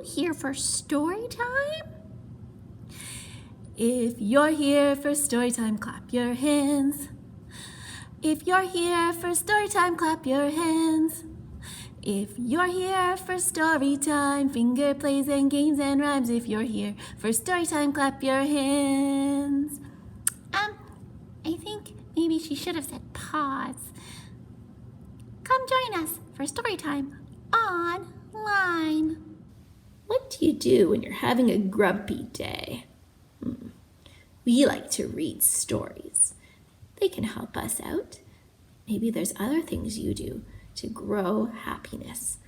here for story time? If you're here for story time, clap your hands. If you're here for story time, clap your hands. If you're here for story time, finger plays and games and rhymes. If you're here for story time, clap your hands. I think maybe she should have said pause. Come join us for story time online. What do you do when you're having a grumpy day? We like to read stories. They can help us out. Maybe there's other things you do to grow happiness.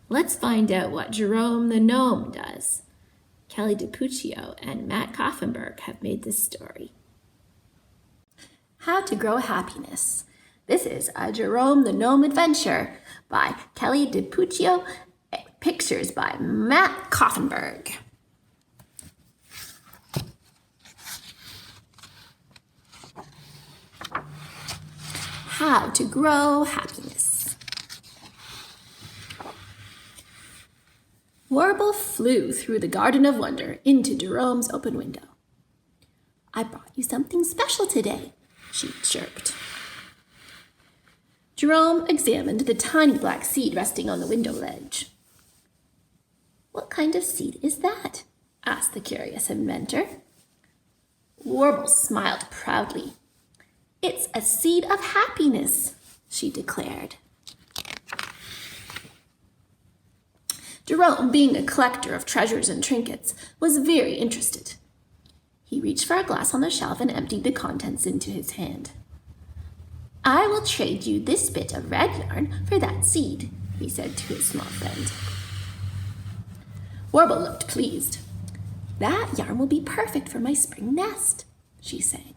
Let's find out what Jerome the Gnome does. Kelly DiPuccio and Matt Koffenberg have made this story. How to Grow Happiness. This is a Jerome the Gnome adventure by Kelly DiPuccio, pictures by Matt Koffenberg. How to Grow Happiness. Warble flew through the Garden of Wonder into Jerome's open window. I brought you something special today, she chirped. Jerome examined the tiny black seed resting on the window ledge. What kind of seed is that? Asked the curious inventor. Warble smiled proudly. It's a seed of happiness, she declared. Jerome, being a collector of treasures and trinkets, was very interested. He reached for a glass on the shelf and emptied the contents into his hand. I will trade you this bit of red yarn for that seed, he said to his small friend. Warble looked pleased. That yarn will be perfect for my spring nest, she sang.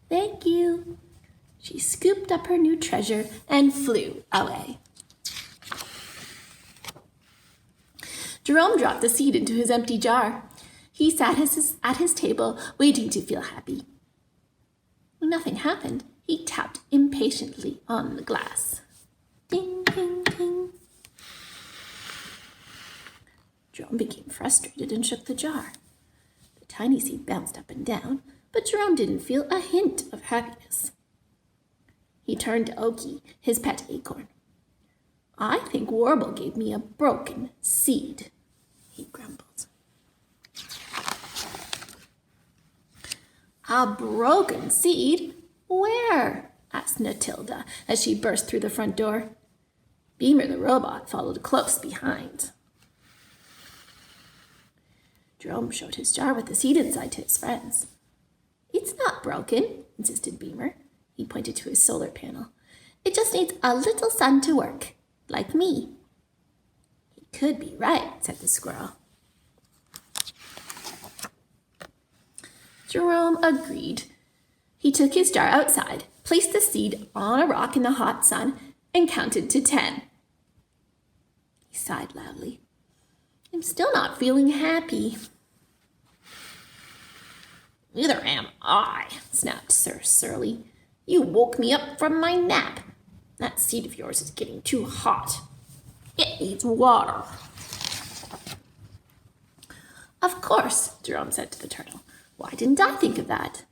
Thank you. She scooped up her new treasure and flew away. Jerome dropped the seed into his empty jar. He sat at his table, waiting to feel happy. When nothing happened, he tapped impatiently on the glass. Ding, ding, ding. Jerome became frustrated and shook the jar. The tiny seed bounced up and down, but Jerome didn't feel a hint of happiness. He turned to Oki, his pet acorn. I think Warble gave me a broken seed, he grumbled. A broken seed? Where? Asked Matilda as she burst through the front door. Beamer the robot followed close behind. Jerome showed his jar with the seed inside to his friends. It's not broken, insisted Beamer. He pointed to his solar panel. It just needs a little sun to work, like me. He could be right, said the squirrel. Jerome agreed. He took his jar outside, placed the seed on a rock in the hot sun, and counted to 10. He sighed loudly. I'm still not feeling happy. Neither am I, snapped Sir Surly. You woke me up from my nap. That seed of yours is getting too hot. It needs water. Of course, Jerome said to the turtle. Why didn't I think of that?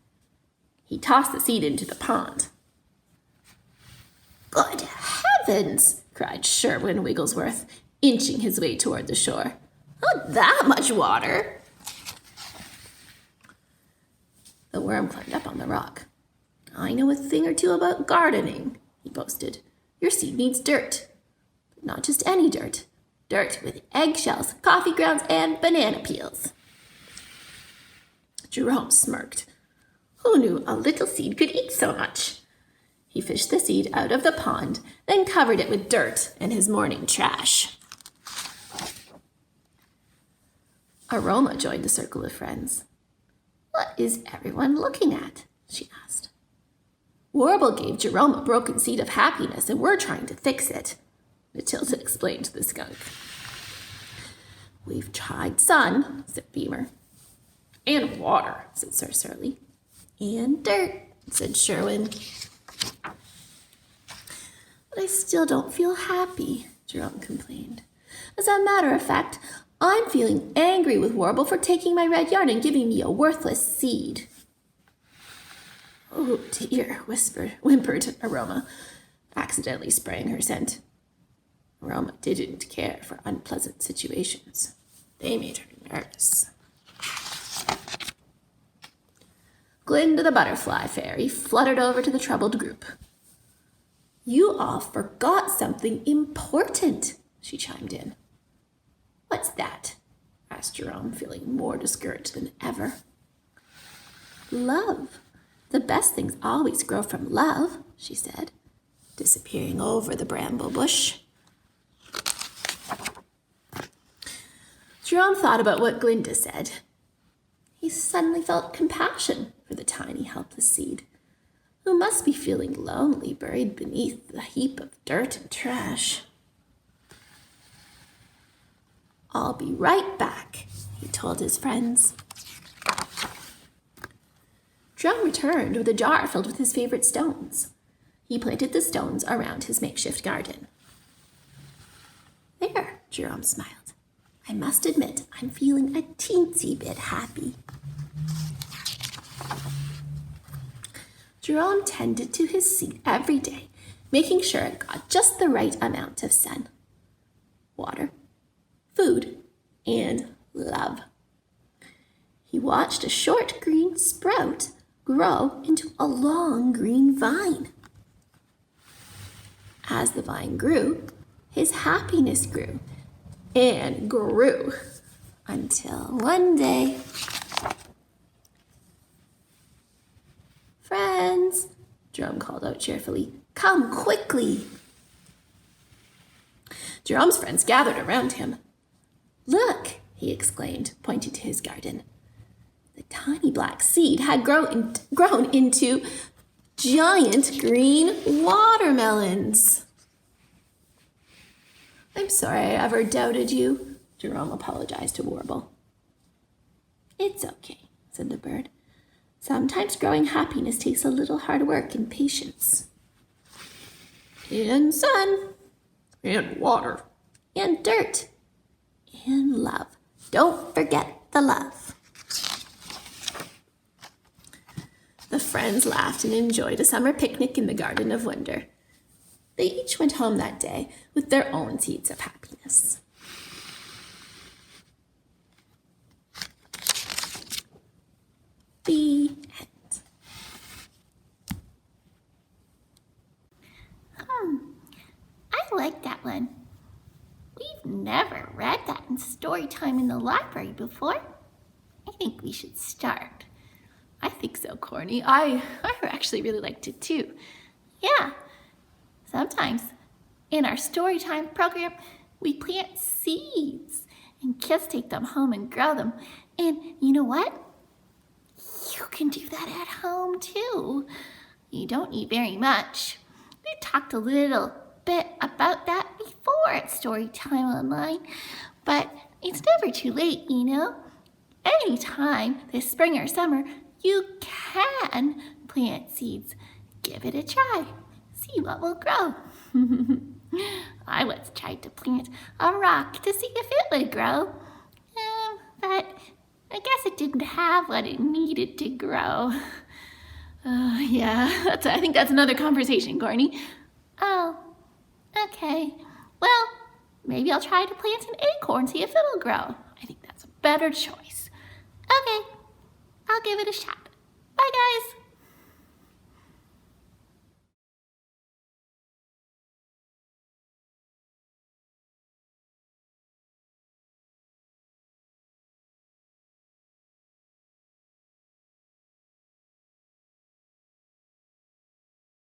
He tossed the seed into the pond. Good heavens, cried Sherwin Wigglesworth, inching his way toward the shore. Not that much water. The worm climbed up on the rock. I know a thing or two about gardening, he boasted. Your seed needs dirt. But not just any dirt. Dirt with eggshells, coffee grounds, and banana peels. Jerome smirked. Who knew a little seed could eat so much? He fished the seed out of the pond, then covered it with dirt and his morning trash. Aroma joined the circle of friends. What is everyone looking at? She asked. Warble gave Jerome a broken seed of happiness, and we're trying to fix it, Matilda explained to the skunk. We've tried sun, said Beamer. And water, said Sir Surly. And dirt, said Sherwin. But I still don't feel happy, Jerome complained. As a matter of fact, I'm feeling angry with Warble for taking my red yarn and giving me a worthless seed." "Oh dear," whimpered Aroma, accidentally spraying her scent. Aroma didn't care for unpleasant situations. They made her nervous. Glinda the butterfly fairy fluttered over to the troubled group. "You all forgot something important," she chimed in. "What's that?" asked Jerome, feeling more discouraged than ever. "Love. The best things always grow from love," she said, disappearing over the bramble bush. Jerome thought about what Glinda said. He suddenly felt compassion for the tiny, helpless seed, who must be feeling lonely buried beneath the heap of dirt and trash. "I'll be right back," he told his friends. Jerome returned with a jar filled with his favorite stones. He planted the stones around his makeshift garden. "There," Jerome smiled. "I must admit, I'm feeling a teensy bit happy." Jerome tended to his seed every day, making sure it got just the right amount of sun, water, food, and love. He watched a short green sprout grow into a long green vine. As the vine grew, his happiness grew and grew until one day, "Friends," Jerome called out cheerfully, "come quickly." Jerome's friends gathered around him. "Look," he exclaimed, pointing to his garden. The tiny black seed had grown into giant green watermelons. "I'm sorry I ever doubted you," Jerome apologized to Warble. "It's okay," said the bird. "Sometimes growing happiness takes a little hard work and patience. And sun. And water. And dirt. And love. Don't forget the love." The friends laughed and enjoyed a summer picnic in the Garden of Wonder. They each went home that day with their own seeds of happiness. The end. I like that one. We've never read that in Storytime in the library before. I think we should start. I think so, Corny. I actually really liked it too. Yeah. Sometimes in our Storytime program, we plant seeds and kids take them home and grow them. And you know what? You can do that at home too. You don't need very much. We talked a little bit about that before at Storytime Online, but it's never too late, you know? Anytime this spring or summer, you can plant seeds. Give it a try. See what will grow. I once tried to plant a rock to see if it would grow, but I guess it didn't have what it needed to grow. Yeah, I think that's another conversation, Corny. Oh, okay. Well, maybe I'll try to plant an acorn, see if it'll grow. I think that's a better choice. Okay, I'll give it a shot. Bye, guys.